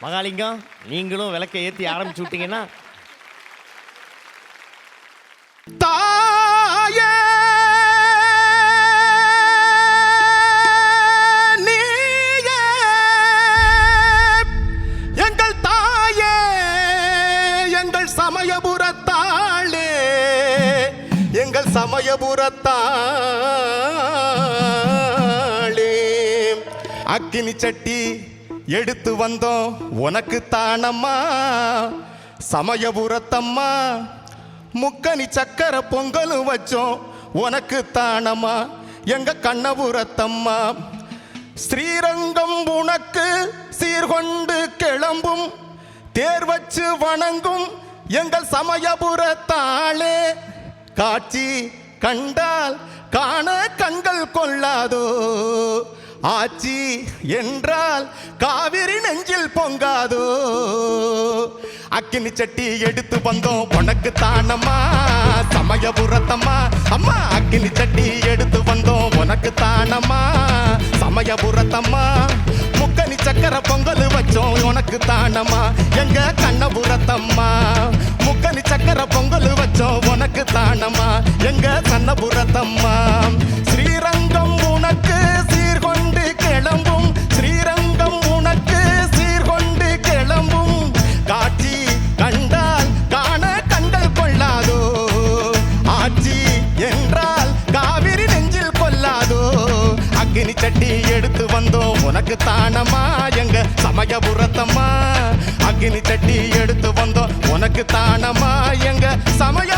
மகாலிங்கம், நீங்களும் விளக்கை ஏற்றி ஆரம்பிச்சு விட்டீங்கன்னா தாயே நீயே எங்கள் தாயே எங்கள் சமயபுரத்தாளே எங்கள் சமயபுரத்தாளே அக்கினி சட்டி எடுத்து வந்தோம் உனக்கு தானம்மா சமயபுரத்தம்மா முக்கனி சக்கர பொங்கலும் வச்சோம் உனக்கு தானம்மா எங்க கண்ணபுரத்தம்மா ஸ்ரீரங்கம் உனக்கு சீர்கொண்டு கிளம்பும் தேர் வச்சு வணங்கும் எங்கள் சமயபுரத்தாளே காட்சி கண்டால் காண கண்கள் கொள்ளாதோ ஆச்சி என்றால் காவிரி நெஞ்சில் பொங்காதோ அக்கினி சட்டி எடுத்து வந்தோம் உனக்கு தானம்மா சமயபுரத்தம்மா அம்மா அக்கினி சட்டி எடுத்து வந்தோம் உனக்கு தானம்மா சமயபுரத்தம்மா முக்கனி சக்கர பொங்கல் வச்சோம் உனக்கு தானம்மா எங்க கண்ணபுரத்தம்மா முக்கனி சக்கர பொங்கல் வச்சோம் உனக்கு தானம்மா எங்க கண்ணபுரத்தம்மா ஸ்ரீரங்கம் உனக்கு சீர்கொண்டு கிளம்பும் ஸ்ரீரங்கம் உனக்கு சீர்கொண்டு கிளம்பும் காட்சி கண்டால் காண கண்கள் கொள்ளாதோ ஆட்சி என்றால் காவிரி நெஞ்சில் கொள்ளாதோ அக்கினி சட்டி எடுத்து வந்தோம் உனக்கு தானம்மா எங்க சமயபுரத்தம்மா அக்கினி சட்டி எடுத்து வந்தோம் உனக்கு தானம்மா எங்க சமய